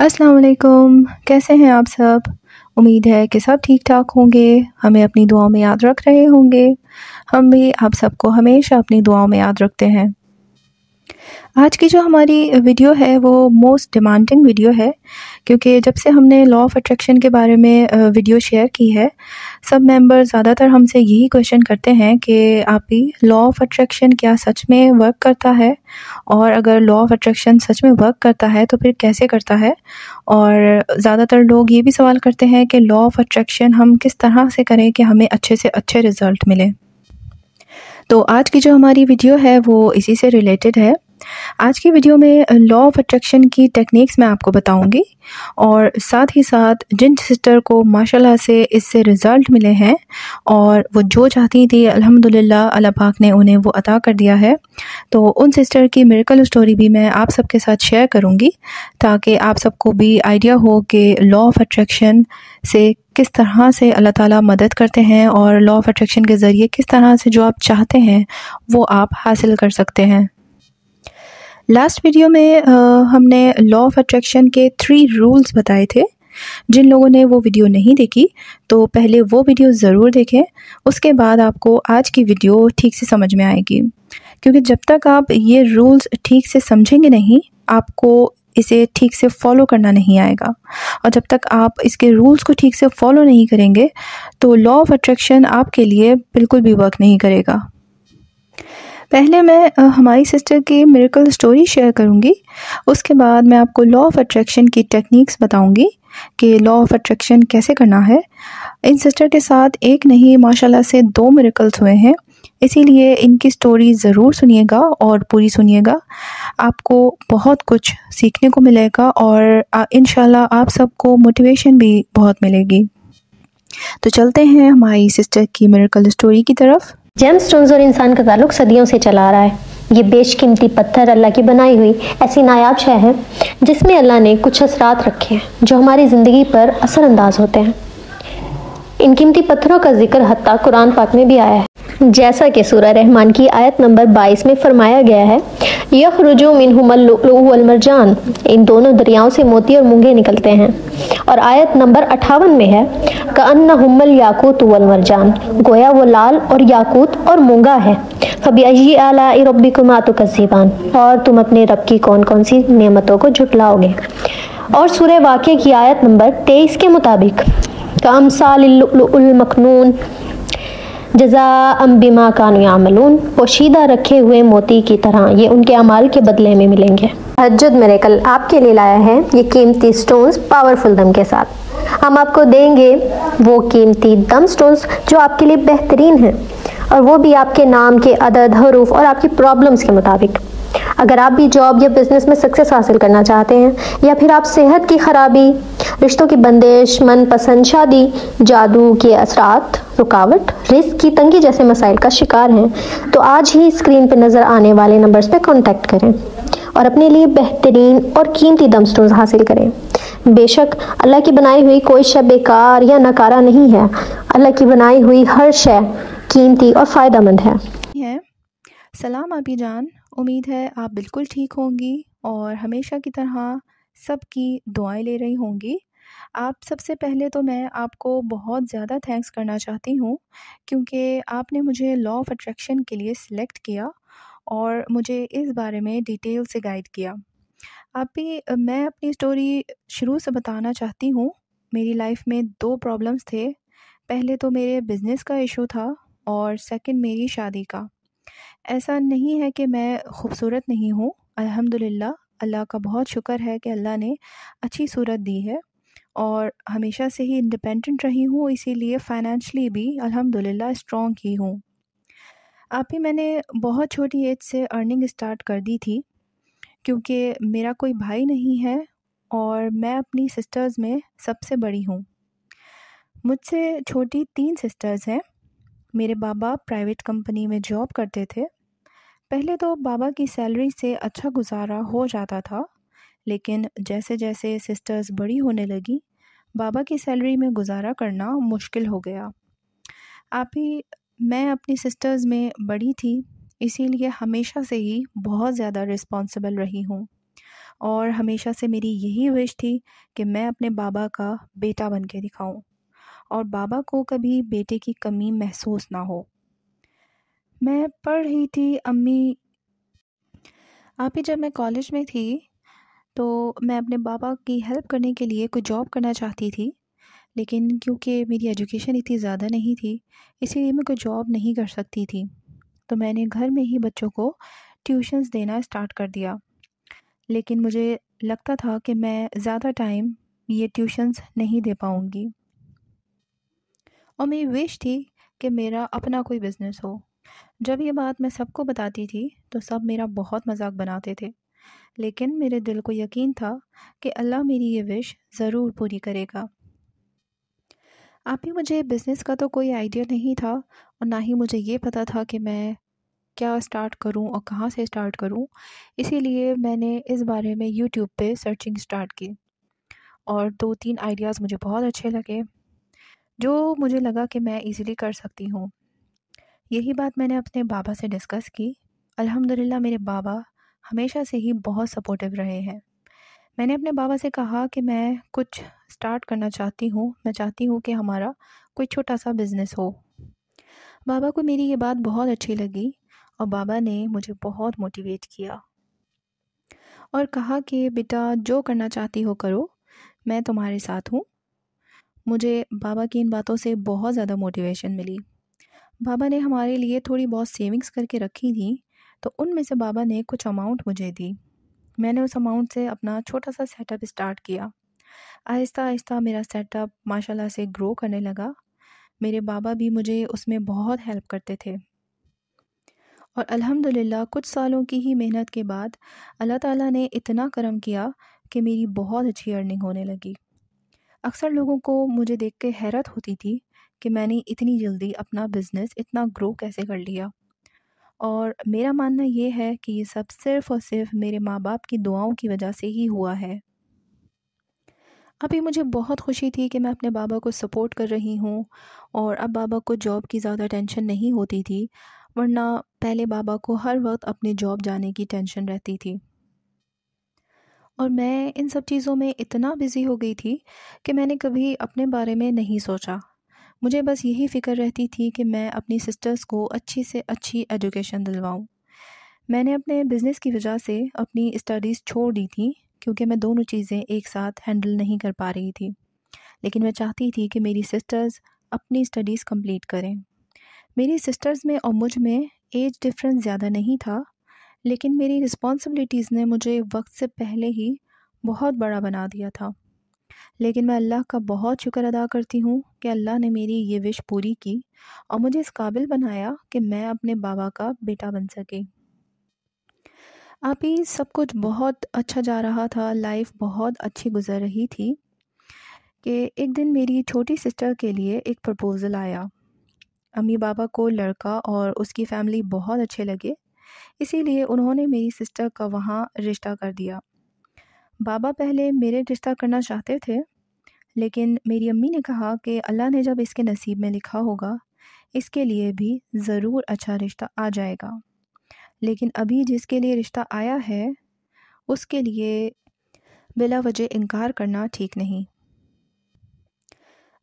अस्सलाम वालेकुम, कैसे हैं आप सब। उम्मीद है कि सब ठीक ठाक होंगे, हमें अपनी दुआओं में याद रख रहे होंगे। हम भी आप सबको हमेशा अपनी दुआओं में याद रखते हैं। आज की जो हमारी वीडियो है वो मोस्ट डिमांडिंग वीडियो है, क्योंकि जब से हमने लॉ ऑफ़ अट्रैक्शन के बारे में वीडियो शेयर की है, सब मेंबर ज़्यादातर हमसे यही क्वेश्चन करते हैं कि आप ही लॉ ऑफ़ अट्रैक्शन क्या सच में वर्क करता है, और अगर लॉ ऑफ़ अट्रैक्शन सच में वर्क करता है तो फिर कैसे करता है। और ज़्यादातर लोग ये भी सवाल करते हैं कि लॉ ऑफ़ अट्रैक्शन हम किस तरह से करें कि हमें अच्छे से अच्छे रिज़ल्ट मिले। तो आज की जो हमारी वीडियो है वो इसी से रिलेटेड है। आज की वीडियो में लॉ ऑफ़ अट्रैक्शन की टेक्निक्स मैं आपको बताऊंगी, और साथ ही साथ जिन सिस्टर को माशाल्लाह से इससे रिज़ल्ट मिले हैं और वो जो चाहती थी अल्हम्दुलिल्लाह अल्लाह पाक ने उन्हें वो अता कर दिया है, तो उन सिस्टर की मिरेकल स्टोरी भी मैं आप सबके साथ शेयर करूंगी, ताकि आप सबको भी आइडिया हो कि लॉ ऑफ़ अट्रैक्शन से किस तरह से अल्लाह ताला मदद करते हैं, और लॉ ऑफ़ अट्रैक्शन के ज़रिए किस तरह से जो आप चाहते हैं वो आप हासिल कर सकते हैं। लास्ट वीडियो में हमने लॉ ऑफ़ अट्रैक्शन के 3 रूल्स बताए थे। जिन लोगों ने वो वीडियो नहीं देखी तो पहले वो वीडियो ज़रूर देखें, उसके बाद आपको आज की वीडियो ठीक से समझ में आएगी। क्योंकि जब तक आप ये रूल्स ठीक से समझेंगे नहीं, आपको इसे ठीक से फॉलो करना नहीं आएगा, और जब तक आप इसके रूल्स को ठीक से फॉलो नहीं करेंगे तो लॉ ऑफ़ अट्रैक्शन आपके लिए बिल्कुल भी वर्क नहीं करेगा। पहले मैं हमारी सिस्टर की मिरेकल स्टोरी शेयर करूंगी, उसके बाद मैं आपको लॉ ऑफ़ अट्रैक्शन की टेक्निक्स बताऊंगी कि लॉ ऑफ़ अट्रैक्शन कैसे करना है। इन सिस्टर के साथ एक नहीं माशाल्लाह से 2 मिरेकल्स हुए हैं, इसीलिए इनकी स्टोरी ज़रूर सुनिएगा और पूरी सुनिएगा। आपको बहुत कुछ सीखने को मिलेगा और इंशाल्लाह आप सबको मोटिवेशन भी बहुत मिलेगी। तो चलते हैं हमारी सिस्टर की मिरेकल स्टोरी की तरफ। जेमस्टोन्स और इंसान का ताल्लुक सदियों से चला आ रहा है। ये बेशकीमती पत्थर अल्लाह की बनाई हुई ऐसी नायाब शय है जिसमें अल्लाह ने कुछ असरात रखे हैं जो हमारी ज़िंदगी पर असरअंदाज होते हैं। इन कीमती पत्थरों का जिक्र हत्ता कुरान पाक में भी आया है, जैसा कि सूरह रहमान की आयत नंबर 22 में फरमाया गया है, यखरुजु मिनहुमुल लुअलु वल मरजान, इन दोनों दरियाओं से मोती और मूंगे निकलते हैं। और आयत नंबर 58 में है, कअन्नहुमुल याकूत वल मरजान, गोया वो लाल और याकूत और मूंगा है। फबिअय्यि आलाइ रब्बिकुमा तुकज़्ज़िबान, और तुम अपने रब की कौन कौन सी नेमतों को झुटलाओगे। और सूरह वाक़िया की आयत नंबर 23 के मुताबिक, कामसालिल लुअलुल मकनून जज़ाअम बिमा कानू यामलून, पोशीदा रखे हुए मोती की तरह ये उनके अमाल के बदले में मिलेंगे। तहज्जुद मिरेकल आपके लिए लाया है ये कीमती स्टोन्स पावरफुल दम के साथ। हम आपको देंगे वो कीमती दम स्टोन्स जो आपके लिए बेहतरीन हैं, और वो भी आपके नाम के अदद, हरूफ और आपकी प्रॉब्लम्स के मुताबिक। अगर आप भी जॉब या बिजनेस में सक्सेस हासिल करना चाहते हैं, या फिर आप सेहत की खराबी, रिश्तों की बंदिश, मनपसंद शादी, जादू के असरात, रुकावट, रिस्क की तंगी जैसे मसाइल का शिकार हैं, तो आज ही स्क्रीन पर नज़र आने वाले नंबर्स पर कॉन्टैक्ट करें और अपने लिए बेहतरीन और कीमती दम स्टोन्स हासिल करें। बेशक अल्लाह की बनाई हुई कोई शय बेकार या नकारा नहीं है। अल्लाह की बनाई हुई हर शय कीमती और फ़ायदेमंद है। सलाम आपी जान, उम्मीद है आप बिल्कुल ठीक होंगी और हमेशा की तरह सबकी दुआएं ले रही होंगी। आप सबसे पहले तो मैं आपको बहुत ज़्यादा थैंक्स करना चाहती हूँ, क्योंकि आपने मुझे लॉ ऑफ़ अट्रैक्शन के लिए सिलेक्ट किया और मुझे इस बारे में डिटेल से गाइड किया। आप भी मैं अपनी स्टोरी शुरू से बताना चाहती हूँ। मेरी लाइफ में 2 प्रॉब्लम्स थे। पहले तो मेरे बिज़नेस का इशू था, और सेकंड मेरी शादी का। ऐसा नहीं है कि मैं खूबसूरत नहीं हूँ, अल्हम्दुलिल्लाह अल्लाह का बहुत शुक्र है कि अल्लाह ने अच्छी सूरत दी है, और हमेशा से ही इंडिपेंडेंट रही हूँ, इसीलिए फ़ाइनेंशियली भी अल्हम्दुलिल्लाह स्ट्रॉन्ग ही हूँ। आप ही मैंने बहुत छोटी एज से अर्निंग स्टार्ट कर दी थी, क्योंकि मेरा कोई भाई नहीं है और मैं अपनी सिस्टर्स में सबसे बड़ी हूँ। मुझसे छोटी 3 सिस्टर्स हैं। मेरे बाबा प्राइवेट कंपनी में जॉब करते थे। पहले तो बाबा की सैलरी से अच्छा गुजारा हो जाता था, लेकिन जैसे जैसे सिस्टर्स बड़ी होने लगी, बाबा की सैलरी में गुजारा करना मुश्किल हो गया। आप ही मैं अपनी सिस्टर्स में बड़ी थी, इसीलिए हमेशा से ही बहुत ज़्यादा रिस्पॉन्सिबल रही हूँ और हमेशा से मेरी यही विश थी कि मैं अपने बाबा का बेटा बन के दिखाऊँ और बाबा को कभी बेटे की कमी महसूस ना हो। मैं पढ़ रही थी आप ही जब मैं कॉलेज में थी तो मैं अपने बाबा की हेल्प करने के लिए कोई जॉब करना चाहती थी, लेकिन क्योंकि मेरी एजुकेशन इतनी ज़्यादा नहीं थी इसीलिए मैं कोई जॉब नहीं कर सकती थी। तो मैंने घर में ही बच्चों को ट्यूशन्स देना स्टार्ट कर दिया, लेकिन मुझे लगता था कि मैं ज़्यादा टाइम ये ट्यूशन्स नहीं दे पाऊँगी और मेरी विश थी कि मेरा अपना कोई बिज़नेस हो। जब ये बात मैं सबको बताती थी तो सब मेरा बहुत मजाक बनाते थे, लेकिन मेरे दिल को यकीन था कि अल्लाह मेरी ये विश ज़रूर पूरी करेगा। आप ही मुझे बिज़नेस का तो कोई आइडिया नहीं था और ना ही मुझे ये पता था कि मैं क्या स्टार्ट करूं और कहां से स्टार्ट करूं, इसीलिए मैंने इस बारे में यूट्यूब पे सर्चिंग स्टार्ट की और 2-3 आइडियाज़ मुझे बहुत अच्छे लगे जो मुझे लगा कि मैं इजीली कर सकती हूँ। यही बात मैंने अपने बाबा से डिस्कस की। अल्हम्दुलिल्लाह मेरे बाबा हमेशा से ही बहुत सपोर्टिव रहे हैं। मैंने अपने बाबा से कहा कि मैं कुछ स्टार्ट करना चाहती हूँ, मैं चाहती हूँ कि हमारा कोई छोटा सा बिज़नेस हो। बाबा को मेरी ये बात बहुत अच्छी लगी और बाबा ने मुझे बहुत मोटिवेट किया और कहा कि बेटा जो करना चाहती हो करो, मैं तुम्हारे साथ हूँ। मुझे बाबा की इन बातों से बहुत ज़्यादा मोटिवेशन मिली। बाबा ने हमारे लिए थोड़ी बहुत सेविंग्स करके रखी थी, तो उनमें से बाबा ने कुछ अमाउंट मुझे दी। मैंने उस अमाउंट से अपना छोटा सा सेटअप स्टार्ट किया। आहिस्ता आहिस्ता मेरा सेटअप माशाल्लाह से ग्रो करने लगा। मेरे बाबा भी मुझे उसमें बहुत हेल्प करते थे और अल्हम्दुलिल्लाह कुछ सालों की ही मेहनत के बाद अल्लाह ताला ने इतना करम किया कि मेरी बहुत अच्छी अर्निंग होने लगी। अक्सर लोगों को मुझे देख के हैरत होती थी कि मैंने इतनी जल्दी अपना बिज़नेस इतना ग्रो कैसे कर लिया, और मेरा मानना ये है कि ये सब सिर्फ़ और सिर्फ मेरे माँ बाप की दुआओं की वजह से ही हुआ है। अभी मुझे बहुत खुशी थी कि मैं अपने बाबा को सपोर्ट कर रही हूँ और अब बाबा को जॉब की ज़्यादा टेंशन नहीं होती थी, वरना पहले बाबा को हर वक्त अपने जॉब जाने की टेंशन रहती थी। और मैं इन सब चीज़ों में इतना बिज़ी हो गई थी कि मैंने कभी अपने बारे में नहीं सोचा। मुझे बस यही फ़िक्र रहती थी कि मैं अपनी सिस्टर्स को अच्छी से अच्छी एजुकेशन दिलवाऊँ। मैंने अपने बिज़नेस की वजह से अपनी स्टडीज़ छोड़ दी थी क्योंकि मैं दोनों चीज़ें एक साथ हैंडल नहीं कर पा रही थी। लेकिन मैं चाहती थी कि मेरी सिस्टर्स अपनी स्टडीज़ कंप्लीट करें। मेरी सिस्टर्स में और मुझ में एज डिफरेंस ज़्यादा नहीं था, लेकिन मेरी रिस्पॉन्सिबिलिटीज़ ने मुझे वक्त से पहले ही बहुत बड़ा बना दिया था। लेकिन मैं अल्लाह का बहुत शुक्र अदा करती हूँ कि अल्लाह ने मेरी ये विश पूरी की और मुझे इस काबिल बनाया कि मैं अपने बाबा का बेटा बन सके। अभी सब कुछ बहुत अच्छा जा रहा था, लाइफ बहुत अच्छी गुजर रही थी कि एक दिन मेरी छोटी सिस्टर के लिए एक प्रपोज़ल आया। अम्मी बाबा को लड़का और उसकी फैमिली बहुत अच्छे लगे, इसीलिए उन्होंने मेरी सिस्टर का वहाँ रिश्ता कर दिया। बाबा पहले मेरे रिश्ता करना चाहते थे, लेकिन मेरी अम्मी ने कहा कि अल्लाह ने जब इसके नसीब में लिखा होगा, इसके लिए भी ज़रूर अच्छा रिश्ता आ जाएगा। लेकिन अभी जिसके लिए रिश्ता आया है, उसके लिए बिला वजह इनकार करना ठीक नहीं।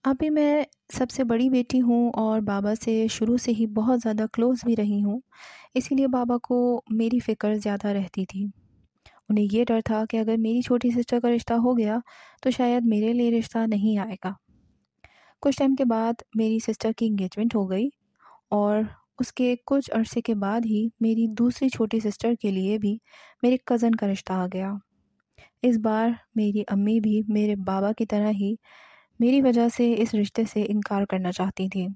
अभी मैं सबसे बड़ी बेटी हूँ और बाबा से शुरू से ही बहुत ज़्यादा क्लोज़ भी रही हूँ, इसीलिए बाबा को मेरी फ़िक्र ज़्यादा रहती थी। उन्हें ये डर था कि अगर मेरी छोटी सिस्टर का रिश्ता हो गया तो शायद मेरे लिए रिश्ता नहीं आएगा। कुछ टाइम के बाद मेरी सिस्टर की इंगेजमेंट हो गई और उसके कुछ अरसे के बाद ही मेरी दूसरी छोटी सिस्टर के लिए भी मेरे कज़न का रिश्ता आ गया। इस बार मेरी अम्मी भी मेरे बाबा की तरह ही मेरी वजह से इस रिश्ते से इनकार करना चाहती थी,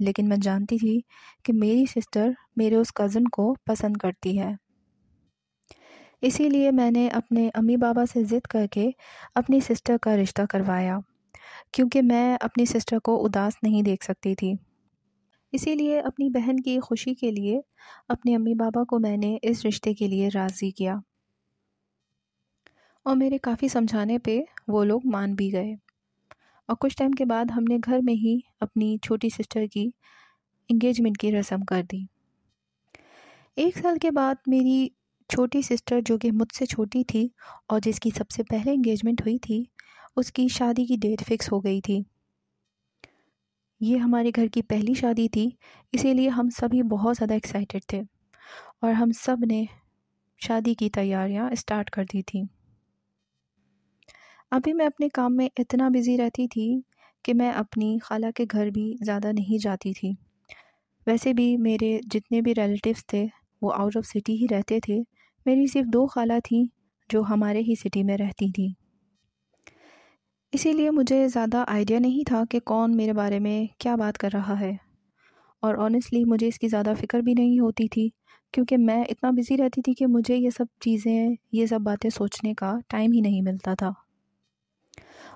लेकिन मैं जानती थी कि मेरी सिस्टर मेरे उस कज़न को पसंद करती है। इसीलिए मैंने अपने अम्मी बाबा से ज़िद करके अपनी सिस्टर का रिश्ता करवाया, क्योंकि मैं अपनी सिस्टर को उदास नहीं देख सकती थी। इसीलिए अपनी बहन की खुशी के लिए अपने अम्मी बाबा को मैंने इस रिश्ते के लिए राज़ी किया और मेरे काफ़ी समझाने पे वो लोग मान भी गए और कुछ टाइम के बाद हमने घर में ही अपनी छोटी सिस्टर की इंगेजमेंट की रस्म कर दी। 1 साल के बाद मेरी छोटी सिस्टर, जो कि मुझसे छोटी थी और जिसकी सबसे पहले इंगेजमेंट हुई थी, उसकी शादी की डेट फ़िक्स हो गई थी। ये हमारे घर की पहली शादी थी, इसीलिए हम सभी बहुत ज़्यादा एक्साइटेड थे और हम सब ने शादी की तैयारियां स्टार्ट कर दी थी। अभी मैं अपने काम में इतना बिज़ी रहती थी कि मैं अपनी खाला के घर भी ज़्यादा नहीं जाती थी। वैसे भी मेरे जितने भी रिलेटिव्स थे वो आउट ऑफ सिटी ही रहते थे। मेरी सिर्फ 2 खाला थीं जो हमारे ही सिटी में रहती थी। इसीलिए मुझे ज़्यादा आइडिया नहीं था कि कौन मेरे बारे में क्या बात कर रहा है, और ऑनेस्टली मुझे इसकी ज़्यादा फ़िक्र भी नहीं होती थी, क्योंकि मैं इतना बिज़ी रहती थी कि मुझे ये सब चीज़ें, ये सब बातें सोचने का टाइम ही नहीं मिलता था।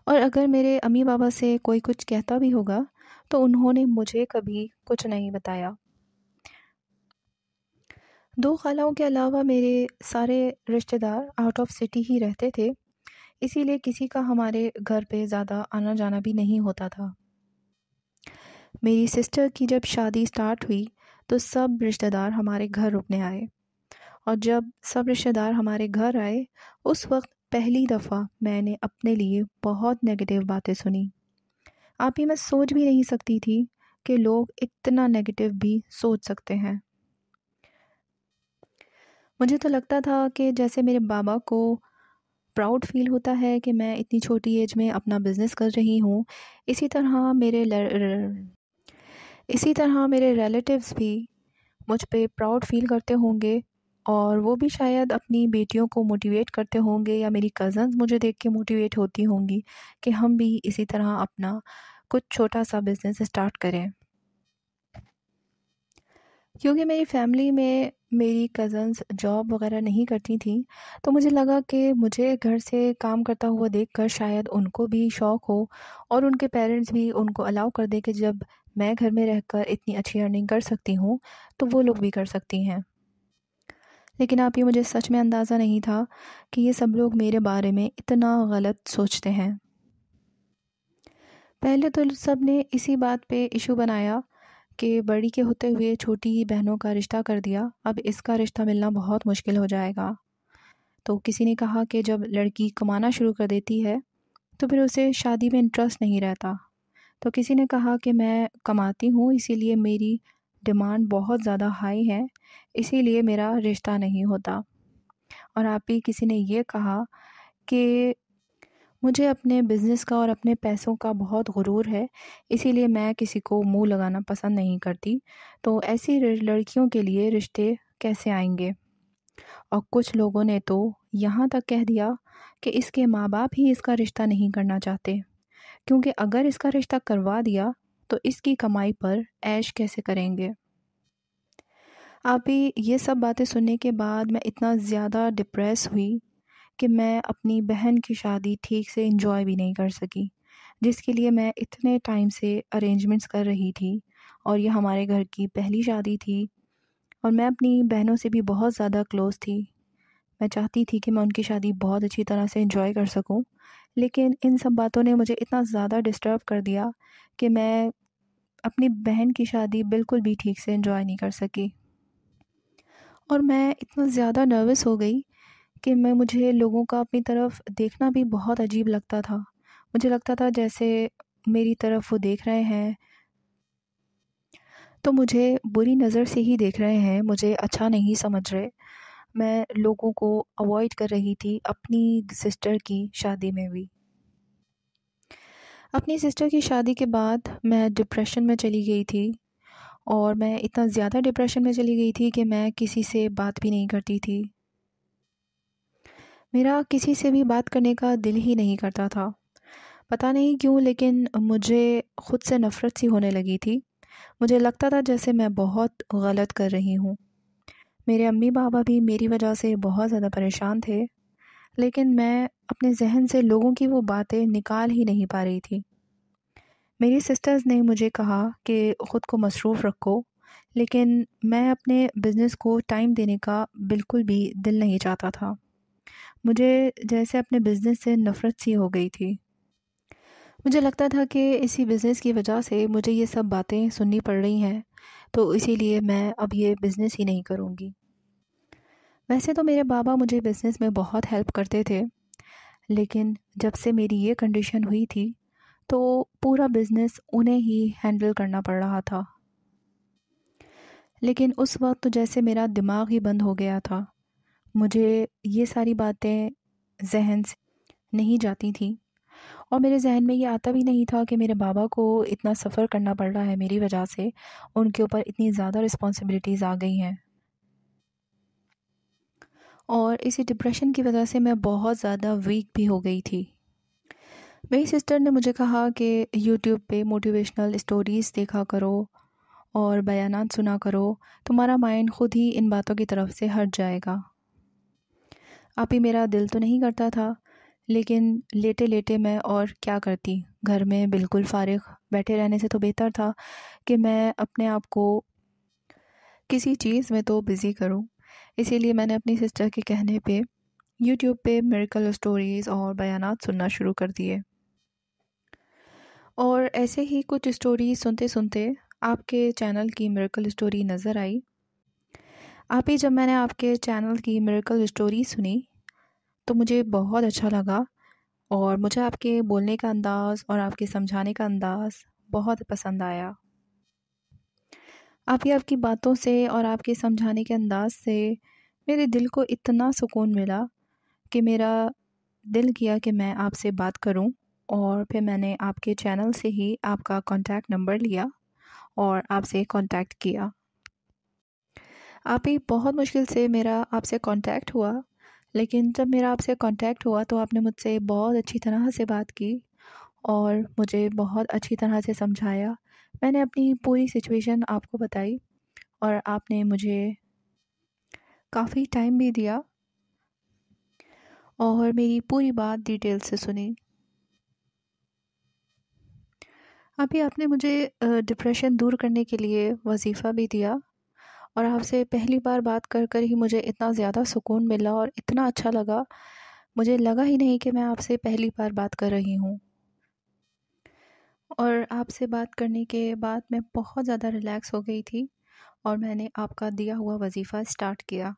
और अगर मेरे अम्मी पापा से कोई कुछ कहता भी होगा तो उन्होंने मुझे कभी कुछ नहीं बताया। 2 खालाओं के अलावा मेरे सारे रिश्तेदार आउट ऑफ सिटी ही रहते थे, इसीलिए किसी का हमारे घर पे ज़्यादा आना जाना भी नहीं होता था। मेरी सिस्टर की जब शादी स्टार्ट हुई तो सब रिश्तेदार हमारे घर रुकने आए, और जब सब रिश्तेदार हमारे घर आए उस वक्त पहली दफ़ा मैंने अपने लिए बहुत नेगेटिव बातें सुनी। आप ही मैं सोच भी नहीं सकती थी कि लोग इतना नेगेटिव भी सोच सकते हैं। मुझे तो लगता था कि जैसे मेरे बाबा को प्राउड फील होता है कि मैं इतनी छोटी एज में अपना बिज़नेस कर रही हूँ, इसी तरह मेरे रिलेटिव्स भी मुझ पे प्राउड फील करते होंगे, और वो भी शायद अपनी बेटियों को मोटिवेट करते होंगे, या मेरी कज़न्स मुझे देख के मोटिवेट होती होंगी कि हम भी इसी तरह अपना कुछ छोटा सा बिज़नेस स्टार्ट करें। क्योंकि मेरी फैमिली में मेरी कज़न्स जॉब वगैरह नहीं करती थी, तो मुझे लगा कि मुझे घर से काम करता हुआ देखकर शायद उनको भी शौक़ हो, और उनके पेरेंट्स भी उनको अलाउ कर दें कि जब मैं घर में रहकर इतनी अच्छी अर्निंग कर सकती हूँ तो वो लोग भी कर सकती हैं। लेकिन आप ये, मुझे सच में अंदाज़ा नहीं था कि ये सब लोग मेरे बारे में इतना गलत सोचते हैं। पहले तो सब ने इसी बात पे इशू बनाया कि बड़ी के होते हुए छोटी बहनों का रिश्ता कर दिया, अब इसका रिश्ता मिलना बहुत मुश्किल हो जाएगा। तो किसी ने कहा कि जब लड़की कमाना शुरू कर देती है तो फिर उसे शादी में इंटरेस्ट नहीं रहता। तो किसी ने कहा कि मैं कमाती हूँ, इसीलिए मेरी डिमांड बहुत ज़्यादा हाई है, इसीलिए मेरा रिश्ता नहीं होता। और आप ही किसी ने ये कहा कि मुझे अपने बिज़नेस का और अपने पैसों का बहुत गुरूर है, इसीलिए मैं किसी को मुंह लगाना पसंद नहीं करती, तो ऐसी लड़कियों के लिए रिश्ते कैसे आएंगे। और कुछ लोगों ने तो यहाँ तक कह दिया कि इसके माँ बाप ही इसका रिश्ता नहीं करना चाहते, क्योंकि अगर इसका रिश्ता करवा दिया तो इसकी कमाई पर ऐश कैसे करेंगे। आप ही ये सब बातें सुनने के बाद मैं इतना ज़्यादा डिप्रेस हुई कि मैं अपनी बहन की शादी ठीक से एंजॉय भी नहीं कर सकी, जिसके लिए मैं इतने टाइम से अरेंजमेंट्स कर रही थी, और ये हमारे घर की पहली शादी थी, और मैं अपनी बहनों से भी बहुत ज़्यादा क्लोज़ थी। मैं चाहती थी कि मैं उनकी शादी बहुत अच्छी तरह से एंजॉय कर सकूं, लेकिन इन सब बातों ने मुझे इतना ज़्यादा डिस्टर्ब कर दिया कि मैं अपनी बहन की शादी बिल्कुल भी ठीक से एंजॉय नहीं कर सकी। और मैं इतना ज़्यादा नर्वस हो गई कि मुझे लोगों का अपनी तरफ देखना भी बहुत अजीब लगता था। मुझे लगता था जैसे मेरी तरफ वो देख रहे हैं तो मुझे बुरी नज़र से ही देख रहे हैं, मुझे अच्छा नहीं समझ रहे। मैं लोगों को अवॉइड कर रही थी अपनी सिस्टर की शादी में भी। अपनी सिस्टर की शादी के बाद मैं डिप्रेशन में चली गई थी, और मैं इतना ज़्यादा डिप्रेशन में चली गई थी कि मैं किसी से बात भी नहीं करती थी। मेरा किसी से भी बात करने का दिल ही नहीं करता था। पता नहीं क्यों, लेकिन मुझे ख़ुद से नफ़रत सी होने लगी थी। मुझे लगता था जैसे मैं बहुत गलत कर रही हूँ। मेरे अम्मी पापा भी मेरी वजह से बहुत ज़्यादा परेशान थे, लेकिन मैं अपने जहन से लोगों की वो बातें निकाल ही नहीं पा रही थी। मेरी सिस्टर्स ने मुझे कहा कि ख़ुद को मसरूफ़ रखो, लेकिन मैं अपने बिज़नेस को टाइम देने का बिल्कुल भी दिल नहीं चाहता था। मुझे जैसे अपने बिज़नेस से नफ़रत सी हो गई थी। मुझे लगता था कि इसी बिज़नेस की वजह से मुझे ये सब बातें सुननी पड़ रही हैं, तो इसीलिए मैं अब ये बिज़नेस ही नहीं करूँगी। वैसे तो मेरे बाबा मुझे बिज़नेस में बहुत हेल्प करते थे, लेकिन जब से मेरी ये कंडीशन हुई थी तो पूरा बिज़नेस उन्हें ही हैंडल करना पड़ रहा था। लेकिन उस वक्त तो जैसे मेरा दिमाग ही बंद हो गया था। मुझे ये सारी बातें ज़हन से नहीं जाती थी और मेरे ज़हन में ये आता भी नहीं था कि मेरे बाबा को इतना सफ़र करना पड़ रहा है मेरी वजह से, उनके ऊपर इतनी ज़्यादा रिस्पॉन्सिबिलिटीज़ आ गई हैं। और इसी डिप्रेशन की वजह से मैं बहुत ज़्यादा वीक भी हो गई थी। मेरी सिस्टर ने मुझे कहा कि यूट्यूब पे मोटिवेशनल स्टोरीज़ देखा करो और बयानात सुना करो, तुम्हारा माइंड खुद ही इन बातों की तरफ से हट जाएगा। आप ही मेरा दिल तो नहीं करता था, लेकिन लेटे लेटे मैं और क्या करती, घर में बिल्कुल फ़ारिग बैठे रहने से तो बेहतर था कि मैं अपने आप को किसी चीज़ में तो बिज़ी करूं। इसीलिए मैंने अपनी सिस्टर के कहने पे यूट्यूब पे मिरेकल स्टोरीज़ और बयानात सुनना शुरू कर दिए। और ऐसे ही कुछ स्टोरी सुनते सुनते आपके चैनल की मिरेकल स्टोरी नज़र आई। आप ही जब मैंने आपके चैनल की मिरेकल स्टोरी सुनी तो मुझे बहुत अच्छा लगा और मुझे आपके बोलने का अंदाज़ और आपके समझाने का अंदाज़ बहुत पसंद आया। आपकी बातों से और आपके समझाने के अंदाज़ से मेरे दिल को इतना सुकून मिला कि मेरा दिल किया कि मैं आपसे बात करूं। और फिर मैंने आपके चैनल से ही आपका कॉन्टैक्ट नंबर लिया और आपसे कॉन्टैक्ट किया। आप ही बहुत मुश्किल से मेरा आपसे कॉन्टैक्ट हुआ, लेकिन जब मेरा आपसे कॉन्टैक्ट हुआ तो आपने मुझसे बहुत अच्छी तरह से बात की और मुझे बहुत अच्छी तरह से समझाया। मैंने अपनी पूरी सिचुएशन आपको बताई और आपने मुझे काफ़ी टाइम भी दिया और मेरी पूरी बात डिटेल से सुनी। अभी आपने मुझे डिप्रेशन दूर करने के लिए वजीफ़ा भी दिया और आपसे पहली बार बात कर कर ही मुझे इतना ज़्यादा सुकून मिला और इतना अच्छा लगा, मुझे लगा ही नहीं कि मैं आपसे पहली बार बात कर रही हूँ। और आपसे बात करने के बाद मैं बहुत ज़्यादा रिलैक्स हो गई थी और मैंने आपका दिया हुआ वजीफ़ा स्टार्ट किया।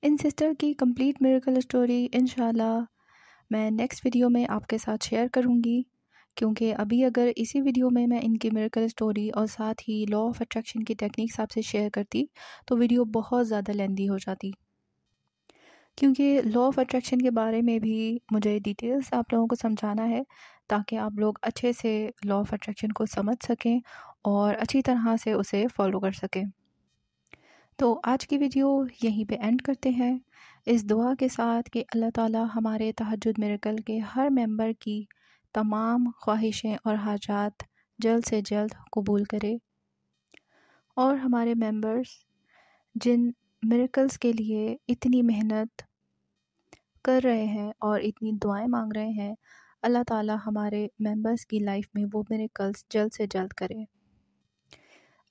इन सिस्टर की कंप्लीट मिरेकल स्टोरी इंशाल्लाह मैं नेक्स्ट वीडियो में आपके साथ शेयर करूँगी, क्योंकि अभी अगर इसी वीडियो में मैं इनकी मिरेकल स्टोरी और साथ ही लॉ ऑफ अट्रैक्शन की टेक्निक्स आपसे शेयर करती तो वीडियो बहुत ज़्यादा लेंदी हो जाती, क्योंकि लॉ ऑफ अट्रैक्शन के बारे में भी मुझे डिटेल्स आप लोगों को समझाना है ताकि आप लोग अच्छे से लॉ ऑफ अट्रैक्शन को समझ सकें और अच्छी तरह से उसे फॉलो कर सकें। तो आज की वीडियो यहीं पे एंड करते हैं इस दुआ के साथ कि अल्लाह ताला हमारे तहज्जुद मिरेकल के हर मेंबर की तमाम ख्वाहिशें और हाजात जल्द से जल्द कबूल करे और हमारे मेंबर्स जिन मिरेकल्स के लिए इतनी मेहनत कर रहे हैं और इतनी दुआएं मांग रहे हैं, अल्लाह ताला हमारे मेंबर्स की लाइफ में वो मिरेकल्स जल्द से जल्द करे।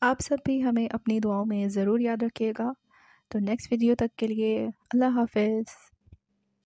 आप सब भी हमें अपनी दुआओं में ज़रूर याद रखिएगा। तो नेक्स्ट वीडियो तक के लिए अल्लाह हाफ़िज़।